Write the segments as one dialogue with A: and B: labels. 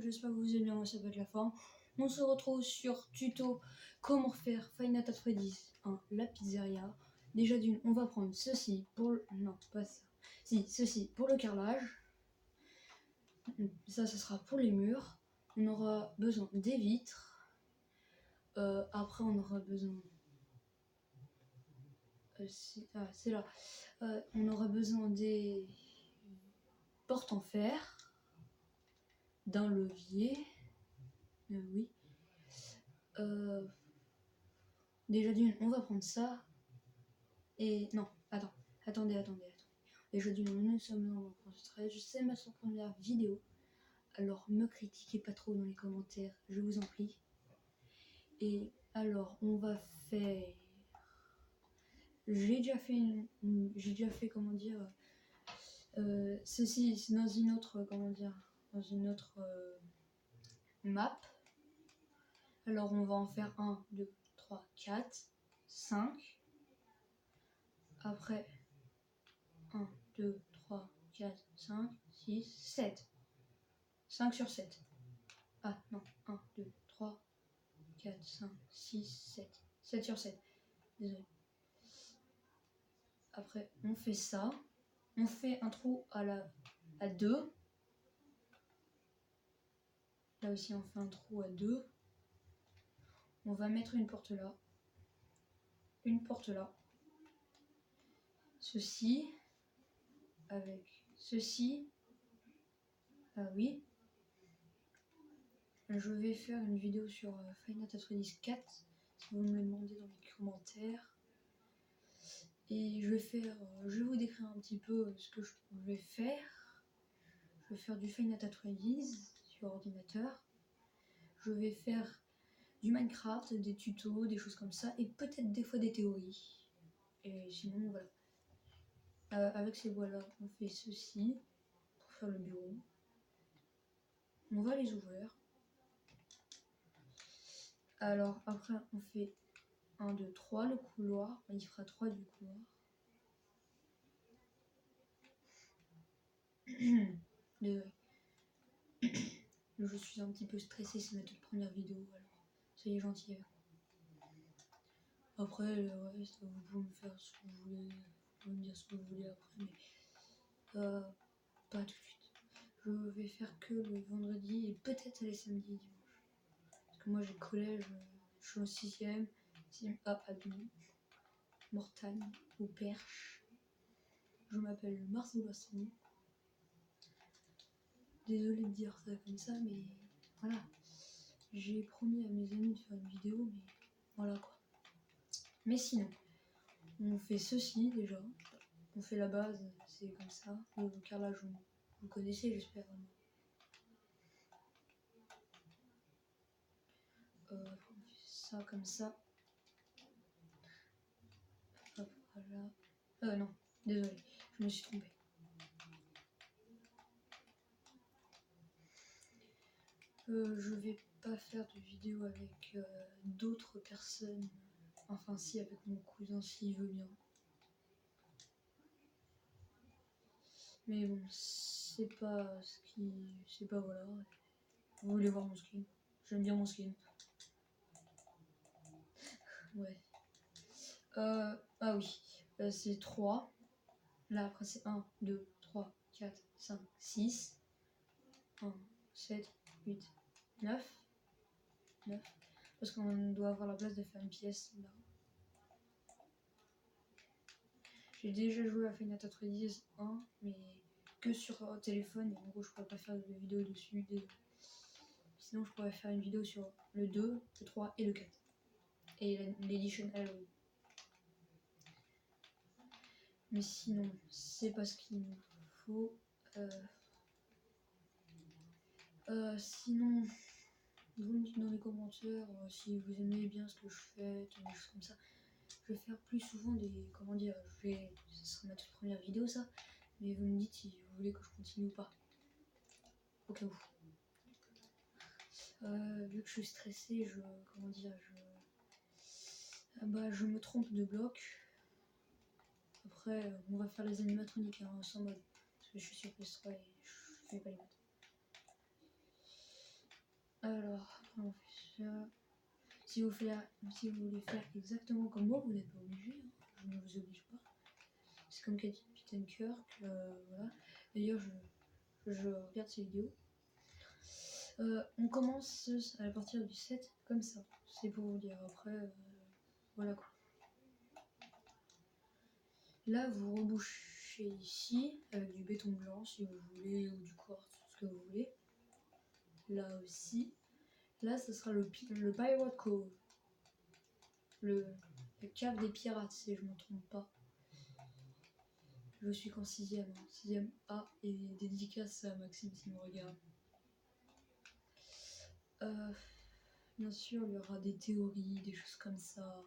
A: j'espère que vous allez bien, moi ça va être la forme. On se retrouve sur tuto comment faire Five Nights at Freddy's 1, la pizzeria. Déjà d'une, on va prendre ceci pour le... non, pas ça. Si, ceci pour le carrelage. Ça sera pour les murs. On aura besoin des vitres. Après on aura besoin... c'est là. On aura besoin des portes en fer, d'un levier. Oui. Déjà d'une, on va prendre ça. Et non, attendez. Déjà d'une, nous sommes en enregistré. Je sais ma première vidéo. Alors me critiquez pas trop dans les commentaires, je vous en prie. Et alors, on va faire... J'ai déjà fait, comment dire... ceci, c'est dans une autre, comment dire... Dans une autre map. Alors, on va en faire 1, 2, 3, 4, 5. Après, 1, 2, 3, 4, 5, 6, 7. 5 sur 7. Ah non, 1, 2, 3, 4, 5, 6, 7. 7 sur 7. Désolé. Après, on fait ça. On fait un trou à 2. Là aussi, on fait un trou à 2. On va mettre une porte là. Une porte là. Ceci. Avec ceci. Ah oui. Je vais faire une vidéo sur Five Nights at Freddy's 4. Si vous me le demandez dans les commentaires. Et je vais vous décrire un petit peu ce que je vais faire. Je vais faire du Five Nights at Freddy's sur ordinateur. Je vais faire du Minecraft, des tutos, des choses comme ça, et peut-être des fois des théories. Et sinon, voilà. Avec ces voies-là, on fait ceci pour faire le bureau. On va les ouvrir. Alors, après, on fait 1, 2, 3, le couloir. Il fera 3 du couloir. Désolé. Je suis un petit peu stressée, c'est ma toute première vidéo, alors soyez gentils avec moi. Après, ouais, ça, vous pouvez me faire ce que vous voulez, vous pouvez me dire ce que vous voulez après, mais pas tout de suite. Je vais faire que le vendredi et peut-être les samedis et dimanches. Parce que moi j'ai collège, je suis en 6ème A à Demi, Mortagne ou Perche. Je m'appelle Marcelo Assani. Désolée de dire ça comme ça, mais voilà. J'ai promis à mes amis de faire une vidéo, mais voilà quoi. Mais sinon, on fait ceci déjà. On fait la base, c'est comme ça. Le carrelage, vous connaissez, j'espère. On fait ça comme ça. Hop, voilà. Non, désolé, je me suis trompée. Je vais pas faire de vidéo avec d'autres personnes. Enfin, si, avec mon cousin, s'il veut bien. Mais bon, c'est pas ce qui... C'est pas, voilà. Vous voulez voir mon skin? J'aime bien mon skin. Ouais. Ah oui. C'est 3. Là, après, c'est 1, 2, 3, 4, 5, 6. 1, 7, 8, 9. 9. Parce qu'on doit avoir la place de faire une pièce là. J'ai déjà joué à Five Nights at Freddy's 1, mais que sur téléphone, et en gros je pourrais pas faire de vidéo dessus. Sinon je pourrais faire une vidéo sur le 2, le 3 et le 4. Et l'édition Halloween. Mais sinon, c'est pas ce qu'il nous faut. Sinon, vous me dites dans les commentaires si vous aimez bien ce que je fais, des choses comme ça. Je vais faire plus souvent des... Comment dire, ce sera ma toute première vidéo ça. Mais vous me dites si vous voulez que je continue ou pas. Au cas où. Vu que je suis stressée, comment dire, je me trompe de bloc. Après, on va faire les animatroniques sans mode. Parce que je suis sur PS3 et je fais pas les modes. Après on fait ça. Si vous voulez faire exactement comme moi, vous n'êtes pas obligé, hein. Je ne vous oblige pas. C'est comme Captain Kirk, voilà. D'ailleurs, je regarde ces vidéos. On commence à partir du 7 comme ça. C'est pour vous dire. Après, voilà quoi. Là, vous rebouchez ici avec du béton blanc si vous voulez, ou du quartz, ce que vous voulez. Là aussi. Là, ce sera le Pirate Cove. La cave des pirates, si je ne me trompe pas. Je suis qu'en 6ème, hein. 6ème A, et dédicace à Maxime s'il me regarde. Bien sûr, il y aura des théories, des choses comme ça.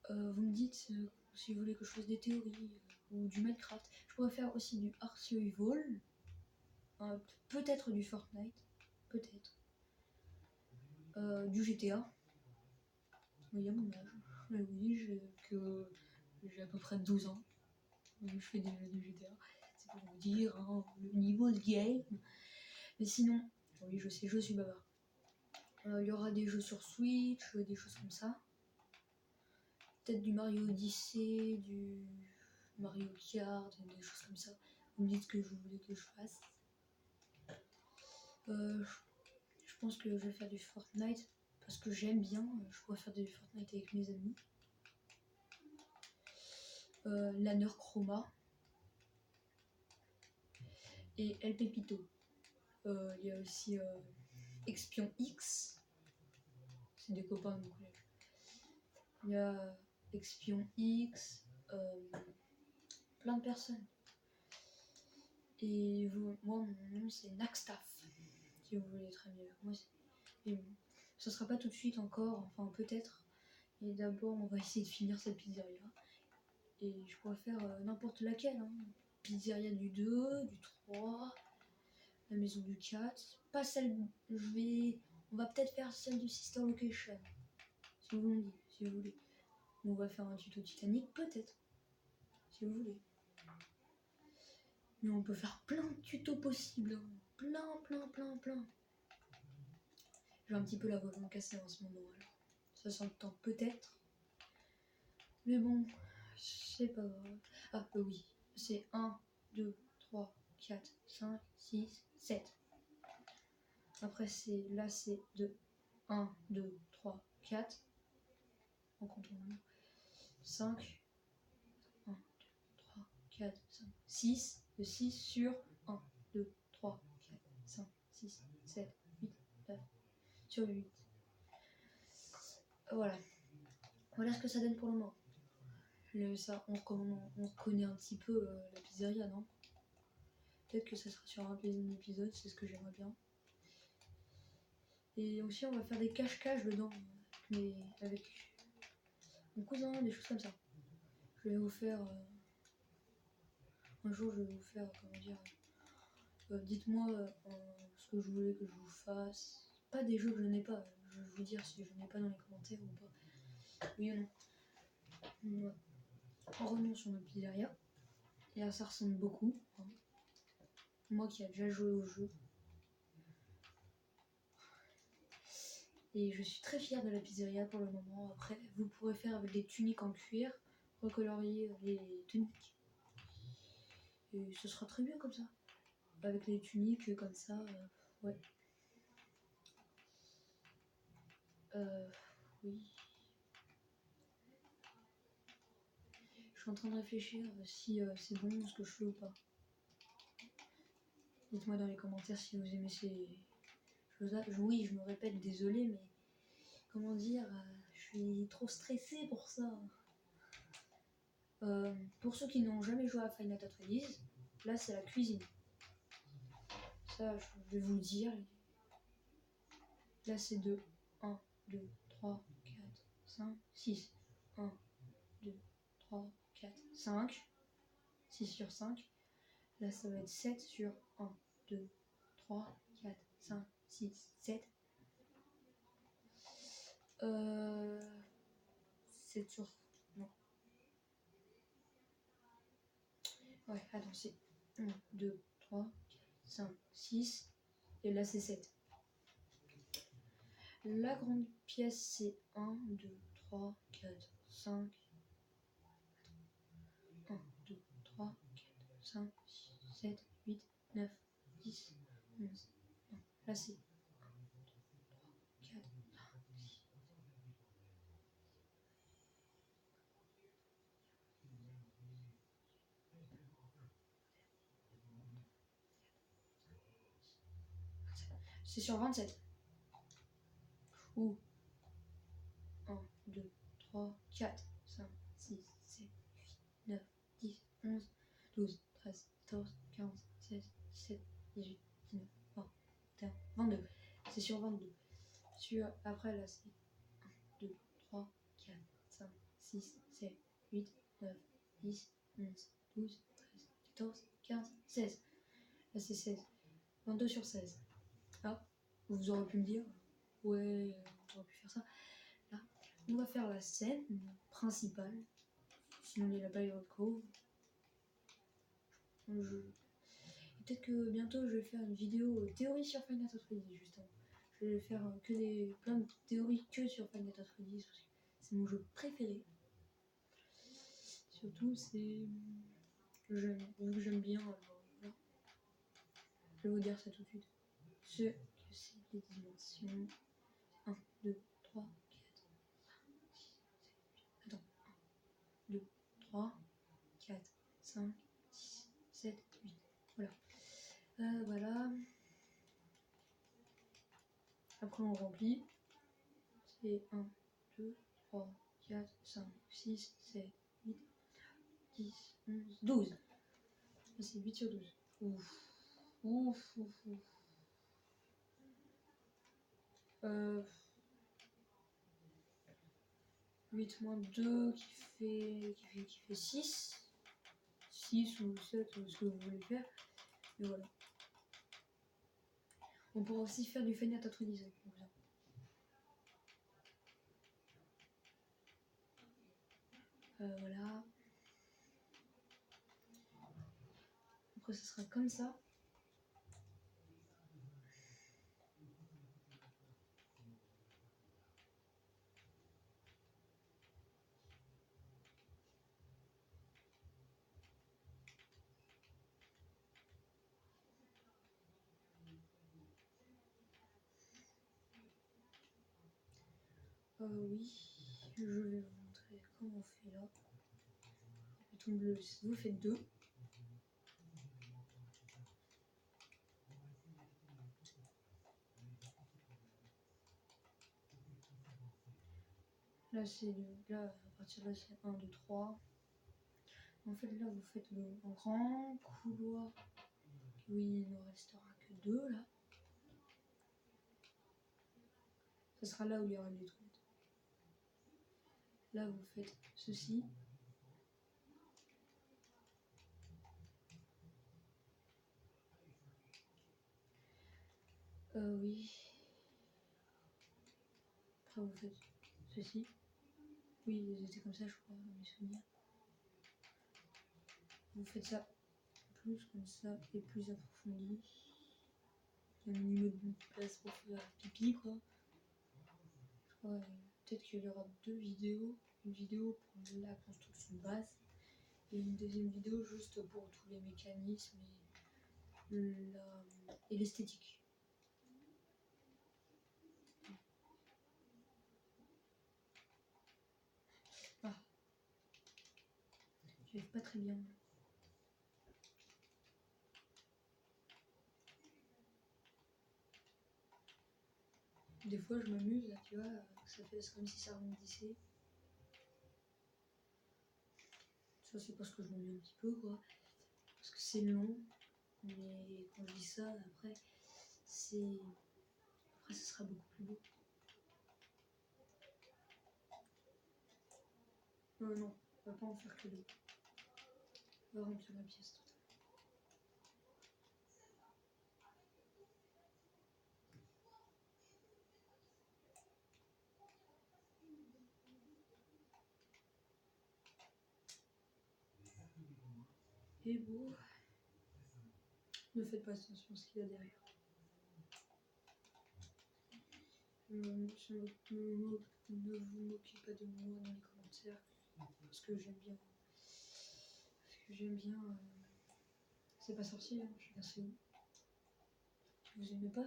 A: Vous me dites si vous voulez que je fasse des théories ou du Minecraft. Je pourrais faire aussi du Ark Survival, peut-être du Fortnite, peut-être. Du GTA. Oui, à mon âge. Oui, j'ai à peu près 12 ans. Je fais déjà du GTA. C'est pour vous dire hein, le niveau de game. Mais sinon, oui, je sais, je suis bavard. Il y aura des jeux sur Switch, des choses comme ça. Peut-être du Mario Odyssey, du Mario Kart, des choses comme ça. Vous me dites ce que vous voulez que je fasse. Je pense que je vais faire du Fortnite parce que j'aime bien. Je pourrais faire du Fortnite avec mes amis. Lanner Chroma et El Pepito. Il y a aussi Expion X. C'est des copains de mon collège. Il y a Expion X. Plein de personnes. Et moi, mon nom c'est Naxtaf, si vous voulez très bien. Moi, ce sera pas tout de suite encore, enfin peut-être. Et d'abord, on va essayer de finir cette pizzeria. Et je pourrais faire n'importe laquelle. Hein. Pizzeria du 2, du 3, la maison du 4. Pas celle. On va peut-être faire celle du Sister Location. Si vous me dites, si vous voulez. On va faire un tuto Titanic, peut-être. Si vous voulez. Mais on peut faire plein de tutos possibles. Hein. Plein. J'ai un petit peu la voix cassée en ce moment. Alors. Ça s'entend peut-être. Mais bon, c'est pas grave. Ah, oui. C'est 1, 2, 3, 4, 5, 6, 7. Après, là, c'est de 1, 2, 3, 4. En comptant 5. 1, 2, 3, 4, 5, 6. De 6 sur 1, 2, 3, 4, 5, 6, 7, 8, 9. Sur 8. Voilà. Voilà ce que ça donne pour le moment. Ça, on reconnaît un petit peu la pizzeria, non? Peut-être que ça sera sur un épisode, c'est ce que j'aimerais bien. Et aussi, on va faire des cache-cache dedans, mais avec mon cousin, des choses comme ça. Je vais vous faire. Un jour, je vais vous faire, comment dire. Dites-moi ce que je voulais que je vous fasse. Pas des jeux que je n'ai pas, je vais vous dire si je n'ai pas dans les commentaires ou pas. Oui ou non. On revenons sur notre pizzeria. Et là, ça ressemble beaucoup. Hein. Moi qui a déjà joué au jeu. Et je suis très fière de la pizzeria pour le moment. Après, vous pourrez faire avec des tuniques en cuir, recolorier les tuniques. Et ce sera très bien comme ça. Avec les tuniques comme ça, ouais. Oui. Je suis en train de réfléchir si c'est bon ce que je fais ou pas. Dites-moi dans les commentaires si vous aimez ces choses-là. Oui, je me répète, désolé, mais comment dire, je suis trop stressée pour ça. Pour ceux qui n'ont jamais joué à Final Fantasy, là c'est la cuisine. Ça, je vais vous le dire. Là c'est 2, 1, 2, 3, 4, 5, 6. 1, 2, 3, 4, 5. 6 sur 5. Là ça va être 7 sur 1, 2, 3, 4, 5, 6, 7. 7 sur... Non. Ouais, attends, c'est 1, 2, 3, 4, 5, 6. Et là c'est 7. La grande pièce, c'est 1, 2, 3, 4, 5. 1, 2, 3, 4, 5, 6, 7, 8, 9, 10, 11. Non, là c'est 1, 2, 3, 4, 5, 6. C'est sur 27. Ou 1, 2, 3, 4, 5, 6, 7, 8, 9, 10, 11, 12, 13, 14, 15, 16, 17, 18, 19, 20, 21, 22. C'est sur 22. Après là c'est 1, 2, 3, 4, 5, 6, 7, 8, 9, 10, 11, 12, 13, 14, 15, 16. Là c'est 16. 22 sur 16. Ah, vous aurez pu me dire, ouais, on aurait pu faire ça. Là, on va faire la scène principale. Sinon, il n'y a pas eu de cove. Peut-être que bientôt, je vais faire une vidéo théorie sur Five Nights at Freddy's, justement. Je vais faire plein de théories que sur Five Nights at Freddy's, parce que c'est mon jeu préféré. Surtout, j'aime bien. Alors, voilà. Je vais vous dire ça tout de suite. Ce que c'est les dimensions. 1, 2, 3, 4, 5, 6, 7, 8. Attends. 1, 2, 3, 4, 5, 6, 7, 8. Voilà. Voilà. Après, on remplit. C'est 1, 2, 3, 4, 5, 6, 7, 8, 10, 11, 12. Là, c'est 8 sur 12. Ouf. Ouf, ouf, ouf. 8 moins 2 qui fait 6. 6 ou 7 ou ce que vous voulez faire. Et voilà. On pourra aussi faire du Five Nights at Freddy's avec ça. Voilà. Après, ce sera comme ça. Oui, je vais vous montrer comment on fait là. Bouton bleu, vous faites 2. Là, à partir de là, c'est 1, 2, 3. En fait, là, vous faites le grand couloir. Oui, il ne restera que 2 là. Ça sera là où il y aura les toilettes. Là, vous faites ceci. Oui. Après, vous faites ceci. Oui, c'était comme ça, je crois, dans mes souvenirs. Vous faites ça plus comme ça et plus approfondi. Il y a un minimum de place pour faire pipi, quoi. Je crois, peut-être qu'il y aura 2 vidéos. Une vidéo pour la construction de base et une deuxième vidéo juste pour tous les mécanismes et l'esthétique. Ah, je vais pas très bien. Des fois, je m'amuse, là, tu vois, ça fait comme si ça rebondissait. Ça, c'est parce que je m'ennuie un petit peu, quoi. Parce que c'est long. Mais quand je dis ça, après, après, ça sera beaucoup plus beau. Non, on va pas en faire que 2. On va remplir la pièce totale. Et bon, ne faites pas attention à ce qu'il y a derrière. Ne vous moquez pas de moi dans les commentaires, parce que j'aime bien. C'est pas sorcier, hein, chacun c'est où. Si vous aimez pas,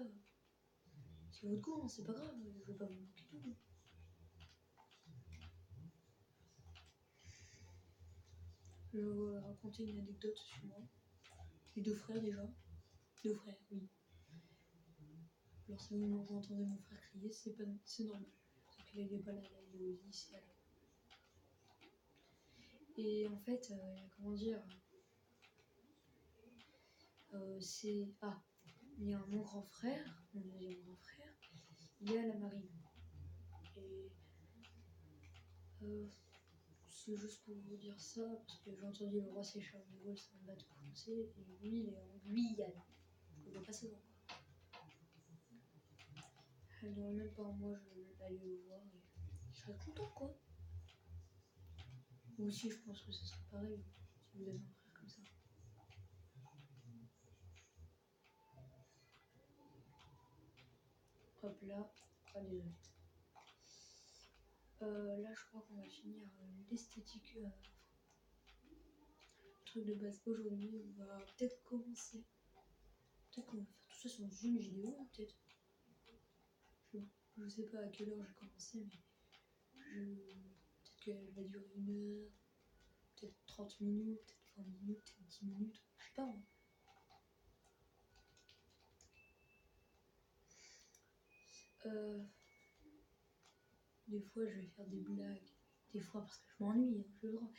A: c'est votre goût, hein, c'est pas grave, je vais pas vous moquer de vous. Je vais vous raconter une anecdote sur moi. Les 2 frères déjà. 2 frères, oui. Alors si vous entendez mon frère crier, c'est normal. Sauf qu'il n'est pas là, il est au lycée alors. Et en fait, comment dire, il y a mon grand frère, mon deuxième grand frère, il est à la marine. Et c'est juste pour vous dire ça, parce que j'ai entendu le roi c'est Charles de Gaulle, c'est un bateau français, et lui il est en Guyane. Je ne vois pas ça donc. Alors même par moi je vais aller le voir et je serais content quoi. Vous aussi je pense que ce serait pareil si vous avez un frère comme ça. Hop là, ah désolé. Là je crois qu'on va finir l'esthétique truc de base. Aujourd'hui on va peut-être commencer. Peut-être qu'on va faire tout ça sur une vidéo hein, peut-être. Je sais pas à quelle heure j'ai commencé mais peut-être qu'elle va durer 1 heure, peut-être 30 minutes, peut-être 20 minutes, peut-être 10 minutes, je sais pas. Hein. Des fois je vais faire des blagues, des fois parce que je m'ennuie, hein, je le droit.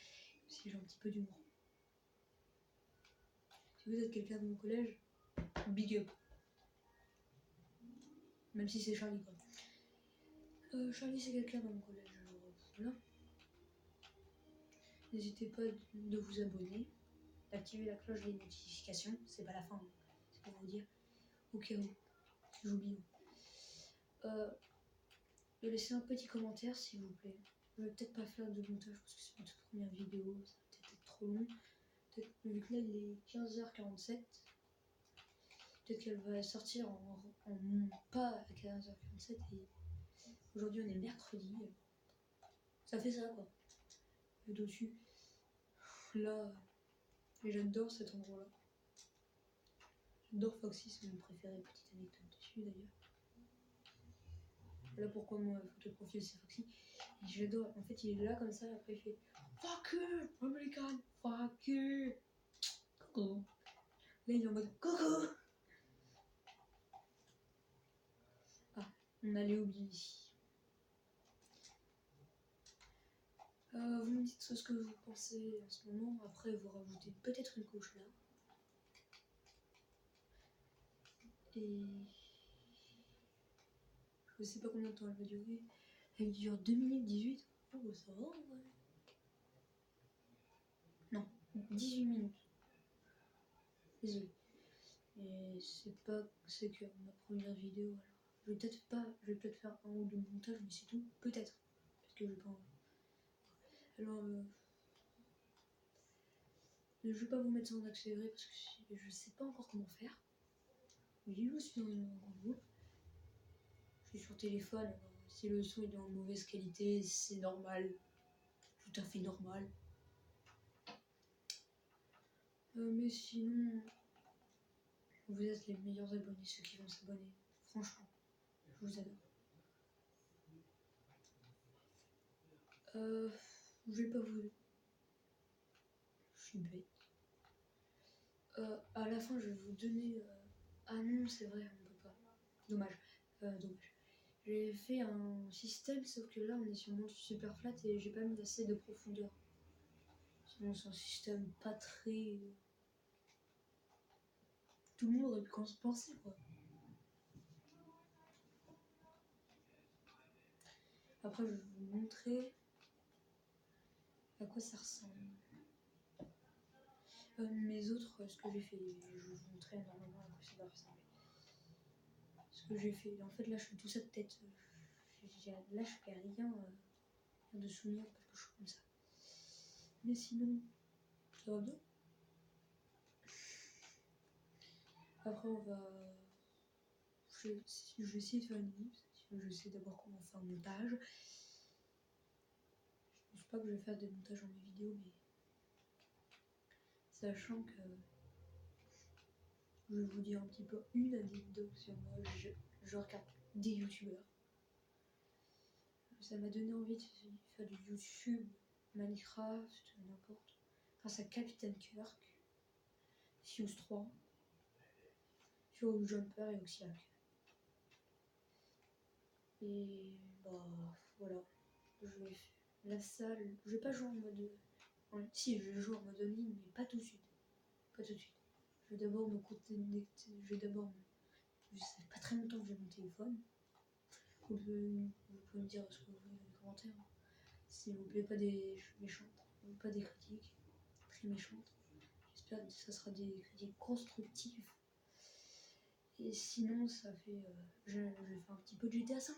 A: Si j'ai un petit peu d'humour. Si vous êtes quelqu'un de mon collège, big up. Même si c'est Charlie quoi. Charlie c'est quelqu'un dans mon collège, alors voilà. N'hésitez pas de vous abonner, d'activer la cloche des notifications, c'est pas la fin, hein. C'est pour vous dire, au cas où, si j'oublie. De laisser un petit commentaire s'il vous plaît. Je vais peut-être pas faire de montage parce que c'est ma toute première vidéo, ça va peut-être être trop long. Peut-être vu que là il est 15h47, peut-être qu'elle va sortir pas à 15h47 et aujourd'hui on est mercredi. Ça fait ça quoi. Et dessus, là, et j'adore cet endroit-là. J'adore Foxy, c'est mon préféré, petite anecdote dessus d'ailleurs. Voilà pourquoi mon photo de profil c'est Foxy. Et j'adore, en fait il est là comme ça, après il fait fuck you, American, fuck you. Coucou. Là il est en mode coucou. Ah, on allait oublier ici. Vous me dites ce que vous pensez en ce moment, après vous rajoutez peut-être une couche là. Et je sais pas combien de temps elle va durer. Elle dure 2 minutes 18. Oh ça va en vrai. Non, 18 minutes. Désolé. Et c'est que ma première vidéo alors. Je vais peut-être faire un ou 2 montages, mais c'est tout. Peut-être. Parce que je vais pas en... Alors, je vais pas vous mettre ça en accéléré parce que je sais pas encore comment faire. Je suis dans un groupe. Je suis sur téléphone. Alors, si le son est en mauvaise qualité, c'est normal. Tout à fait normal. Mais sinon, vous êtes les meilleurs abonnés, ceux qui vont s'abonner. Franchement, je vous adore. Je vais pas vous... Je suis bête. À la fin, je vais vous donner... Ah non, c'est vrai, on peut pas. Dommage. Dommage. J'ai fait un système, sauf que là, on est sur mon super flat et j'ai pas mis assez de profondeur. Sinon, c'est un système pas très... Tout le monde aurait pu penser, quoi. Après, je vais vous montrer à quoi ça ressemble. Mes autres, ce que j'ai fait, je vais vous montrer normalement à quoi ça va ressembler. Ce que j'ai fait, en fait là je fais tout ça de tête. Là je fais rien de souvenir, quelque chose comme ça. Mais sinon, ça va bien. Après on va... Je vais essayer de faire une ellipse. Je sais d'abord comment faire un montage. Je pense pas que je vais faire des montages dans mes vidéos, mais sachant que je vais vous dire un petit peu une anecdote sur moi. Je regarde des youtubeurs. Ça m'a donné envie de faire du YouTube, Minecraft, n'importe. Grâce à Captain Kirk, Fuse 3, Fuse Jumper et Oxylac. Et bah voilà. La salle, je vais pas jouer en mode. Si, je vais jouer en mode en ligne, mais pas tout de suite. Pas tout de suite. Je vais d'abord me connecter. Je vais d'abord me. Ça fait pas très longtemps que j'ai mon téléphone. Vous pouvez me dire ce que vous voulez dans les commentaires. S'il vous plaît, pas des méchantes, pas des critiques très méchantes. J'espère que ça sera des critiques constructives. Et sinon, ça fait. Je vais faire un petit peu de GTA 5.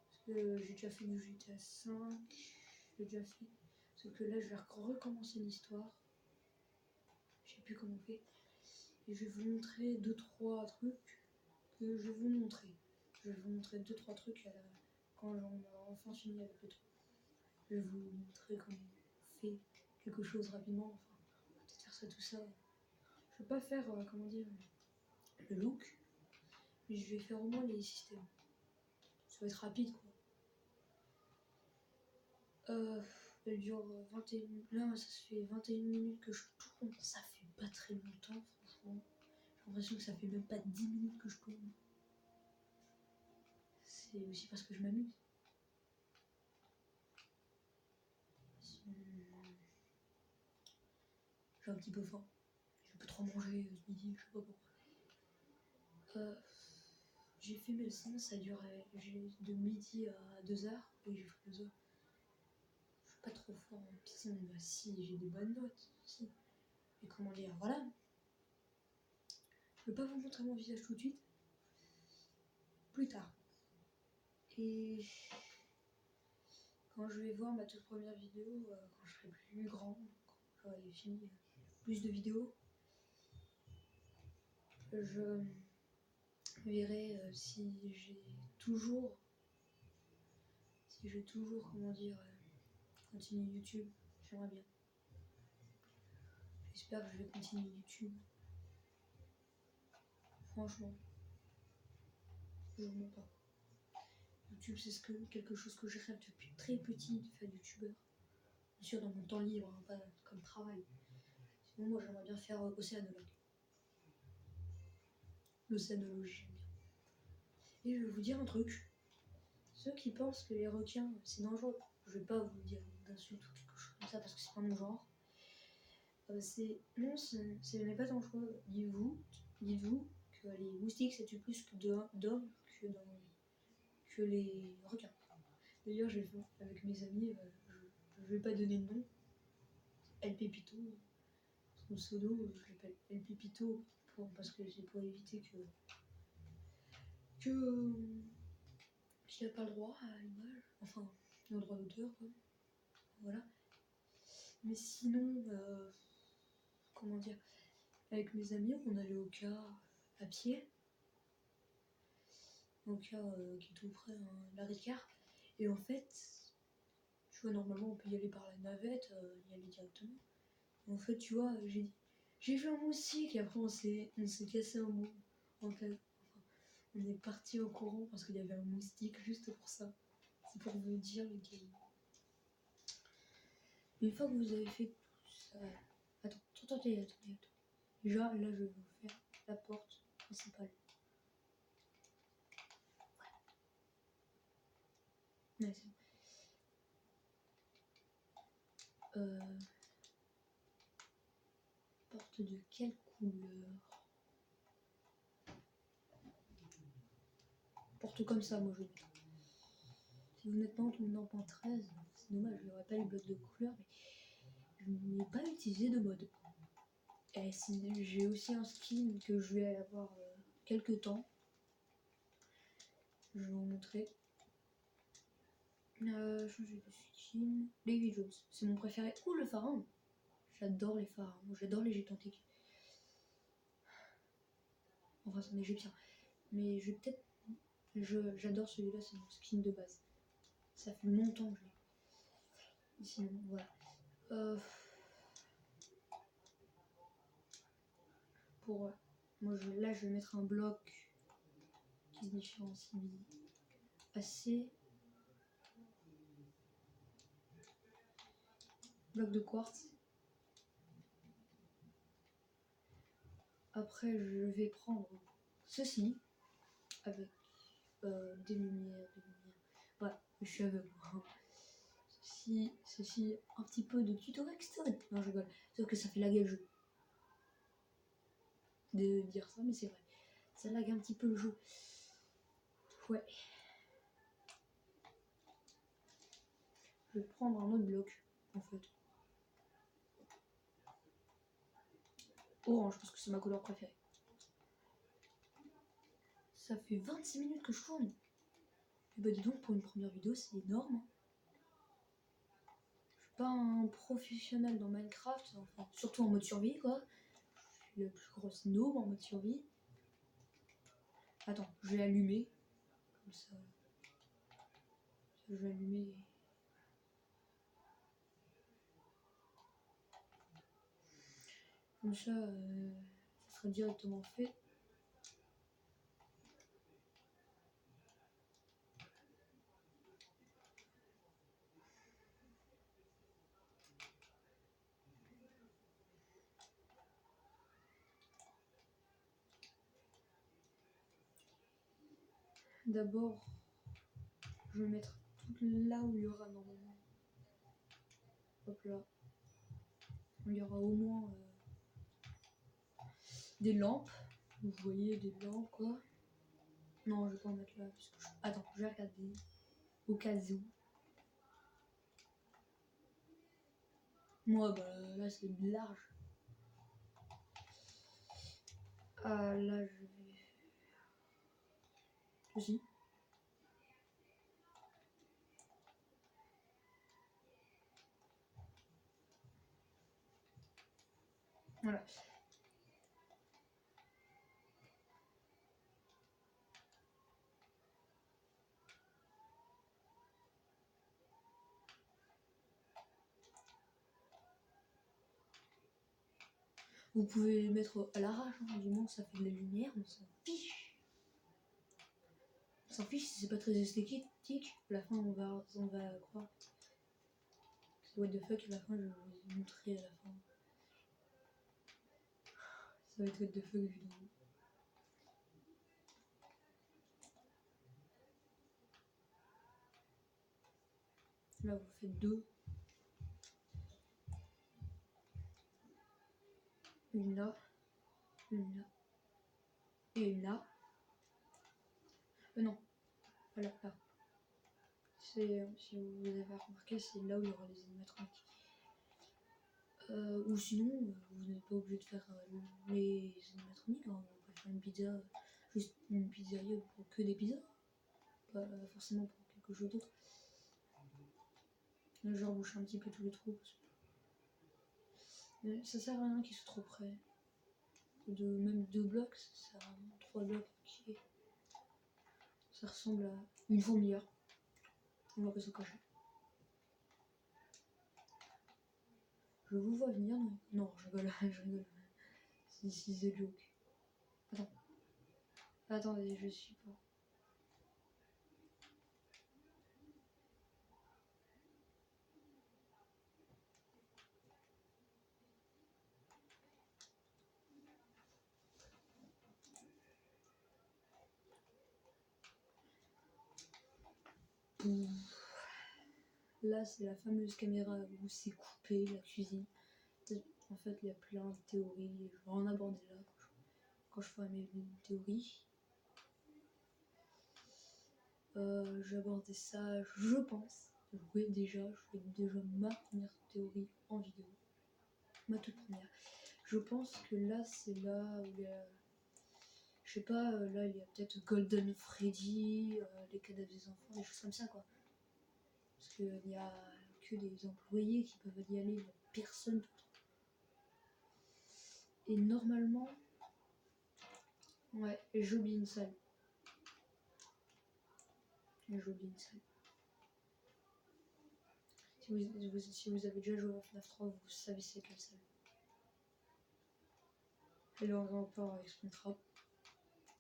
A: Parce que j'ai déjà fait du GTA 5. J'ai déjà fait. Sauf que là, je vais recommencer l'histoire. Je sais plus comment on fait. Et je vais vous montrer 2-3 trucs que je vais vous montrer. Je vais vous montrer 2-3 trucs quand on a enfin fini avec le truc. Je vais vous montrer comment on fait quelque chose rapidement. Enfin, on va peut-être faire ça tout ça. Je vais pas faire, comment dire, le look. Mais je vais faire au moins les systèmes. Ça va être rapide quoi. Elle dure 21 minutes. Là, ça se fait 21 minutes que je tourne. Ça fait pas très longtemps, franchement. J'ai l'impression que ça fait même pas 10 minutes que je tourne. C'est aussi parce que je m'amuse. J'ai un petit peu faim. J'ai pas trop mangé ce midi, je sais pas pourquoi. J'ai fait mes leçons, ça durait de midi à 2h. Oui, j'ai fait 2h. Je suis pas trop fort en piscine, bah si, j'ai des bonnes notes. Si. Mais comment dire, voilà. Je vais pas vous montrer mon visage tout de suite. Plus tard. Et quand je vais voir ma toute première vidéo, quand je serai plus grand, quand j'aurai fini plus de vidéos, je verrai si j'ai toujours, comment dire, continué YouTube. J'aimerais bien. J'espère que je vais continuer YouTube. Franchement, je vous mens pas. YouTube, c'est quelque chose que je rêve depuis très petit de faire youtubeur. Bien sûr, dans mon temps libre, hein, pas comme travail. Sinon, moi, j'aimerais bien faire océanologue. L'océanologie, j'aime bien. Et je vais vous dire un truc. Ceux qui pensent que les requins, c'est dangereux, je vais pas vous dire d'insultes ou quelque chose comme ça parce que c'est pas mon genre. Non, ce n'est pas dangereux. Dites-vous que les moustiques, ça tue plus d'hommes que les requins. D'ailleurs, j'ai fait avec mes amis, je vais pas donner de nom. El Pepito, son pseudo, je l'appelle El Pepito parce que c'est pour éviter qu'il n'a pas le droit à l'image, enfin, le droit d'auteur, quoi. Voilà. Mais sinon, comment dire, avec mes amis, on allait au cas à pied, au cas qui est tout près, hein, la Ricard. Et en fait, tu vois, normalement, on peut y aller par la navette, y aller directement. Et en fait, tu vois, j'ai vu un moustique et après, on s'est cassé un mot. On est parti au courant parce qu'il y avait un moustique juste pour ça. C'est pour vous dire le game. Une fois que vous avez fait tout ça. Attendez. Déjà, là, je vais vous faire la porte principale. Ouais, c'est bon. Porte de quelle couleur? Porte comme ça, moi je vais mettre. Si vous n'êtes pas en tournant en 13, c'est dommage, je n'aurais pas les blocs de couleur, mais je n'ai pas utilisé de mode. Et j'ai aussi un skin que je vais avoir quelques temps. Je vais vous montrer. Changer de skin. Davy Jones, c'est mon préféré. Oh, le pharaon! J'adore les pharaons, j'adore les égyptiens. Enfin, c'est un égyptien. Mais je vais peut-être... J'adore celui-là, c'est mon skin de base. Ça fait longtemps que je l'ai. Sinon, voilà. Pour... moi, là, je vais mettre un bloc qui se différencie assez. Bloc de quartz. Après, je vais prendre ceci avec des lumières. Voilà, je suis aveugle. Ceci, un petit peu de tutoriel story. Non, je rigole. Sauf que ça fait laguer le jeu. De dire ça, mais c'est vrai. Ça lag un petit peu le jeu. Ouais. Je vais prendre un autre bloc, en fait. Orange, parce que c'est ma couleur préférée. Ça fait 26 minutes que je tourne. Et bah dis donc, pour une première vidéo, c'est énorme. Je suis pas un professionnel dans Minecraft, enfin, surtout en mode survie, quoi. Je suis la plus grosse noob en mode survie. Attends, je vais allumer. Comme ça. Je vais allumer. Comme ça, ça sera directement fait. D'abord, je vais mettre tout là où il y aura normalement. Hop là. Il y aura au moins des lampes. Vous voyez, des lampes, quoi. Non, je vais pas en mettre là. Parce que attends, je vais regarder. Au cas où. Moi, bah là, c'est large. Ah, là, je vais... Ceci. Voilà. Vous pouvez les mettre à l'arrache, hein, du moins ça fait de la lumière, on s'en fiche. On s'en fiche si c'est pas très esthétique. À la fin, on va croire. C'est what the fuck, à la fin, je vais vous montrer à la fin. Ça va être what the fuck vidéo. Là, vous faites deux. Une là. Une là. Et une là. Non. Voilà, là. Si vous avez remarqué, c'est là où il y aura les animatroniques. Ou sinon, vous n'êtes pas obligé de faire les animatroniques. Hein. Vous pouvez faire une pizza, juste une pizzeria pour que des pizzas. Pas forcément pour quelque chose d'autre. Genre boucher un petit peu tous les trous. Mais ça sert à rien qu'ils soient trop près. Même 2 blocs, ça sert à rien. 3 blocs, ok. Ça ressemble à une fourmilière. On va pas se cacher. Je vous vois venir, non? Non, je rigole, je rigole. C'est the joke. Attends. Attendez, je suis pas. Là, c'est la fameuse caméra où c'est coupé, la cuisine. En fait, il y a plein de théories. Je vais en aborder là quand je ferai mes théories. J'abordais ça, je pense. Je fais déjà ma première théorie en vidéo. Ma toute première. Je pense que là, c'est là où il y a... Je sais pas, là, il y a peut-être Golden Freddy, les cadavres des enfants, des choses comme ça, quoi. Parce qu'il n'y a que des employés qui peuvent y aller, il n'y a personne d'autre. Et normalement... Ouais, et j'ai oublié une salle. Et jolie inside. Si vous avez déjà joué à FNAF 3, vous savez c'est quelle salle. Et là on part avec Springtrap.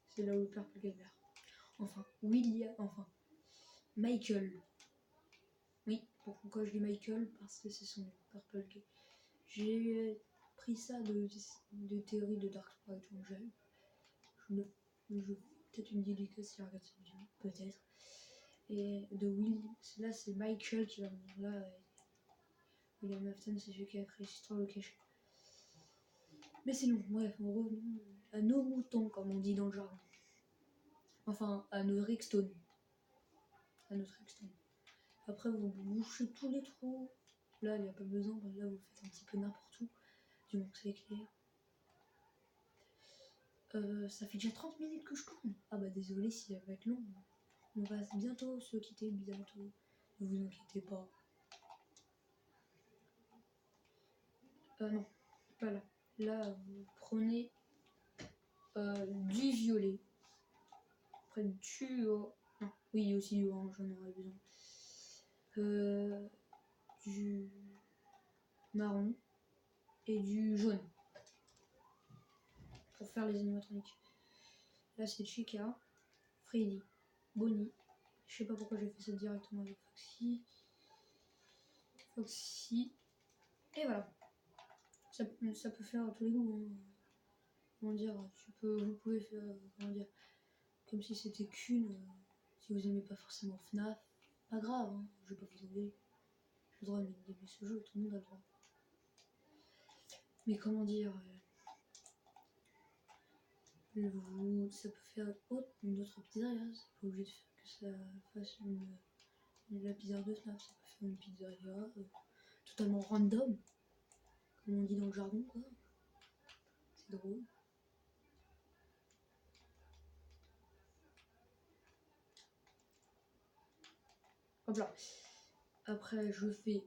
A: C'est là où le Purple Gamer. Enfin, Michael. Oui, pourquoi je dis Michael? Parce que c'est son nom, Purple Gamer. J'ai pris ça de théorie de Dark Sprite Angel. Je fais peut-être une dédicace si elle regarde cette vidéo, peut-être. Et de Will, là c'est Michael qui va venir là. William Afton, c'est celui qui a créé Histoire Location. Mais sinon, bref, on revient à nos moutons, comme on dit dans le jargon. Enfin, à nos Rickstone. Après, vous bouchez tous les trous. Là, il n'y a pas besoin. Là, vous faites un petit peu n'importe où. Du moins que c'est clair. Ça fait déjà 30 minutes que je tourne. Ah bah désolé si ça va être long. On va bientôt se quitter, bientôt. Ne vous inquiétez pas. Non, pas là. Là, vous prenez du violet. Après du... non, oui, aussi du orange, j'en aurais besoin. Du marron et du jaune. Pour faire les animatroniques. Là, c'est Chica, Freddy, Bonnie. Je sais pas pourquoi j'ai fait ça directement avec Foxy. Et voilà. Ça peut faire tous les goûts. Hein. Comment dire, vous pouvez faire, comment dire, comme si c'était qu'une. Si vous aimez pas forcément FNAF, pas grave, hein, je vais pas vous enlever. J'ai le droit d'aimer ce jeu, tout le monde a le droit. Mais comment dire, ça peut faire une autre pizzeria, c'est pas obligé de faire que ça fasse la pizzeria de FNAF, ça peut faire une pizzeria totalement random, comme on dit dans le jargon, quoi. C'est drôle. Hop là. Après, je fais.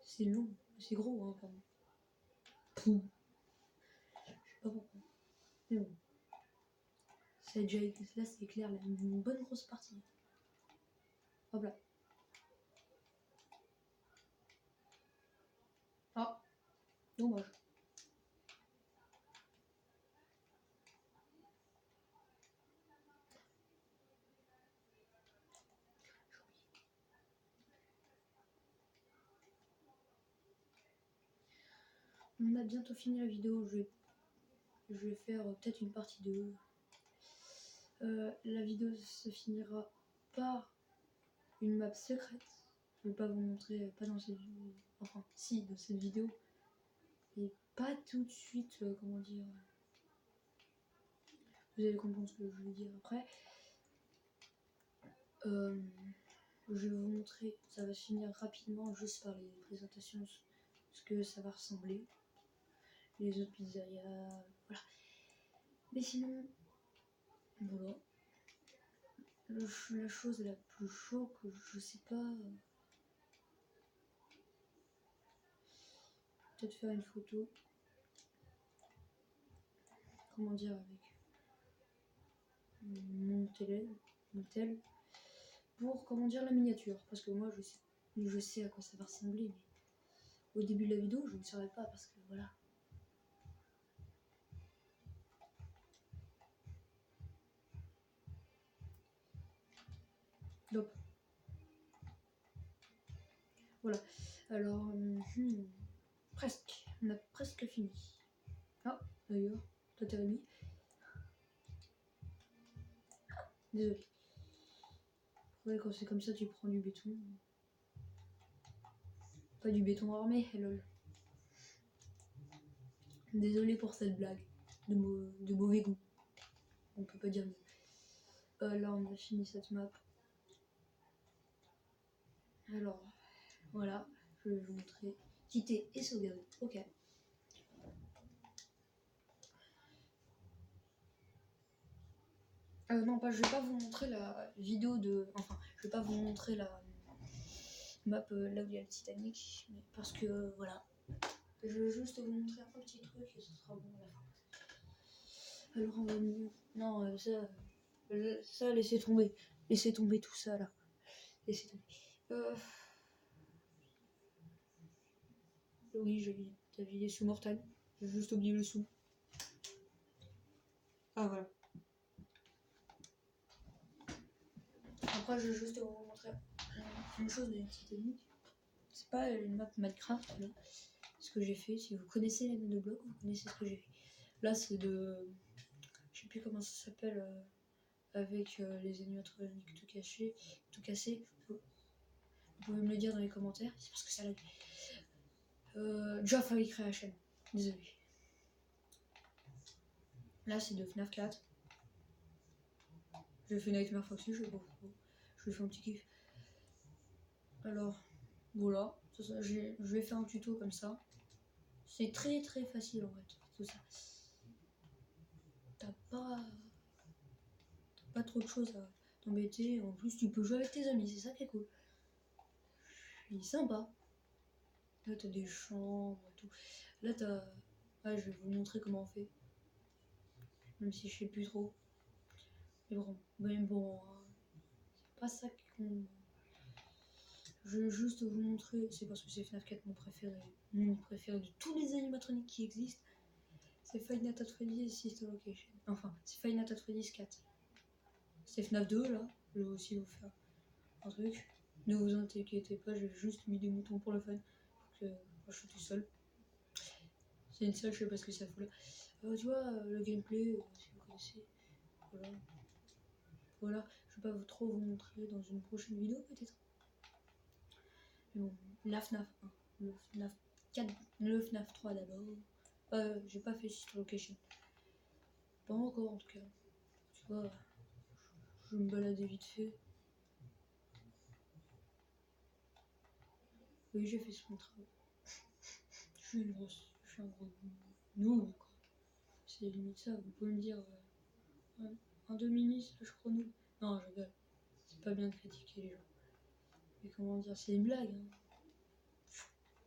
A: C'est long, c'est gros, hein, pardon. Poum. Je sais pas pourquoi. Mais bon. C'est déjà, là, c'est clair, là, une bonne grosse partie. Hop là. Ah, dommage. On a bientôt fini la vidéo, je vais faire peut-être une partie 2. La vidéo se finira par une map secrète. Je vais pas vous montrer, pas dans cette vidéo, enfin si dans cette vidéo, et pas tout de suite, comment dire, vous allez comprendre ce que je veux dire après. Je vais vous montrer, ça va se finir rapidement juste par les présentations, ce que ça va ressembler. Les autres pizzerias, voilà. Mais sinon, voilà. La chose la plus chaude que je sais pas. Peut-être faire une photo. Comment dire, avec mon tel. Pour, comment dire, la miniature. Parce que moi, je sais à quoi ça va ressembler. Mais au début de la vidéo, je ne saurais pas parce que voilà. Donc, voilà. Alors, presque. On a presque fini. Ah, d'ailleurs, toi t'as mis. Désolé. Ouais, quand c'est comme ça, tu prends du béton. Pas du béton armé, lol. Désolé pour cette blague. De mauvais goût. On peut pas dire mieux. Là, on a fini cette map. Alors, voilà. Je vais vous montrer. Quitter et sauvegarder. Ok. Non, je vais pas vous montrer la vidéo de. Enfin, je vais pas vous montrer la map là où il y a le Titanic. Mais parce que voilà. Je vais juste vous montrer un petit truc et ce sera bon à la fin. Alors on va non ça laissez tomber. Laissez tomber tout ça là. Laissez tomber. Oui, t'as vu les sous mortels. J'ai juste oublié le sou. Ah voilà. Après je vais juste vous montrer une chose de Titanic. C'est pas une map Minecraft là. Ce que j'ai fait, si vous connaissez les monoblocs, vous connaissez ce que j'ai fait. Là c'est de... Je sais plus comment ça s'appelle avec les animatroniques tout cachés, tout cassé. Vous pouvez me le dire dans les commentaires, c'est parce que ça lag. Geoff avec Creation, désolé. Là c'est de FNAF 4. J'ai fait Nightmare Foxy, je sais pas pourquoi. Je lui fais un petit kiff. Alors, voilà. Je vais faire un tuto comme ça. C'est très très facile en fait, tout ça. T'as pas trop de choses à t'embêter. En plus, tu peux jouer avec tes amis, c'est ça qui est cool. Il est sympa. Là, t'as des chambres et tout. Là, t'as... Ah, je vais vous montrer comment on fait. Même si je sais plus trop. Mais bon, c'est pas ça qu'on... Je vais juste vous montrer, c'est parce que c'est FNAF 4 mon préféré de tous les animatroniques qui existent. C'est Five Nights at Freddy's Sister Location. Enfin, c'est Five Nights at Freddy's 4. C'est FNAF 2 là, je vais aussi vous faire un truc. Ne vous inquiétez pas, j'ai juste mis des moutons pour le fun. Pour que moi, je suis tout seul. C'est une seule, je sais pas ce que ça fout là. Tu vois, le gameplay, si vous connaissez. Voilà. Voilà, je vais pas trop vous montrer dans une prochaine vidéo peut-être. Mais bon, la FNAF 1, le FNAF 4, le FNAF 3 d'abord. J'ai pas fait Sister Location. Pas encore en tout cas. Tu vois, je me baladais vite fait. Oui, j'ai fait son travail. Je suis un gros noob quoi. C'est limite ça, vous pouvez me dire un demi je crois noob. Non, je rigole. C'est pas bien de critiquer les gens. Mais comment dire, c'est une blague. Hein.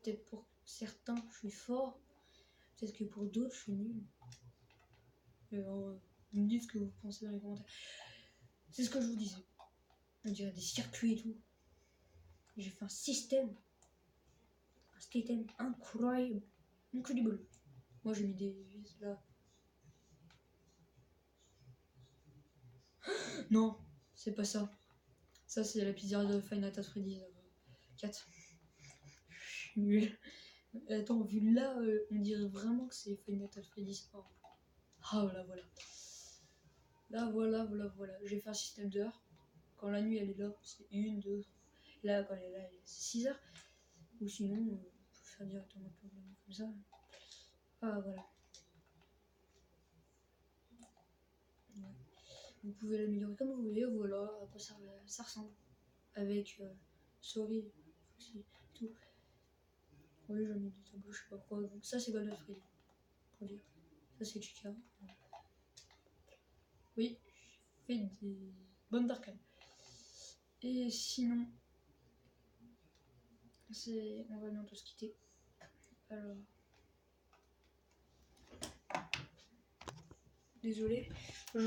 A: Peut-être pour certains, je suis fort. Peut-être que pour d'autres, je suis nul. Vous me dites ce que vous pensez dans les commentaires. C'est ce que je vous disais. On dirait des circuits et tout. J'ai fait un système incroyable. Incredible. Moi j'ai mis des vis là. Non, c'est pas ça. Ça c'est la pizzeria de Five Nights at Freddy's 4. Je suis nul. Attends, vu là, on dirait vraiment que c'est Five Nights at Freddy's 1. Ah voilà. Voilà. J'ai fait un système d'heures. Quand la nuit elle est là, c'est 1, 2, 3. Là, quand elle est là, c'est 6 heures. Ou sinon, on peut faire directement comme ça. Ah voilà. Ouais. Vous pouvez l'améliorer comme vous voulez, voilà, à quoi ça ressemble. Avec souris, tout. Oui, j'en ai des tableaux, je sais pas quoi. Donc ça c'est Golden Freddy, pour dire. Ça c'est Chica. Oui, j'ai fait des bonnes d'arcade. Et sinon, on va bientôt se quitter. Alors, désolé,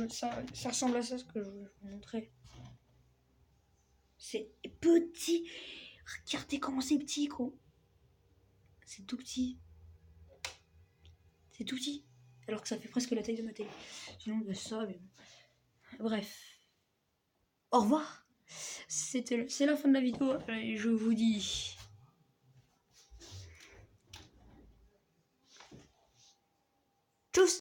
A: ça ressemble à ça ce que je vais vous montrer. C'est petit. Regardez comment c'est petit, gros. C'est tout petit. C'est tout petit. Alors que ça fait presque la taille de ma télé. Sinon, il y a ça, mais bon. Bref. Au revoir. C'est la fin de la vidéo. Et je vous dis... Tchuss.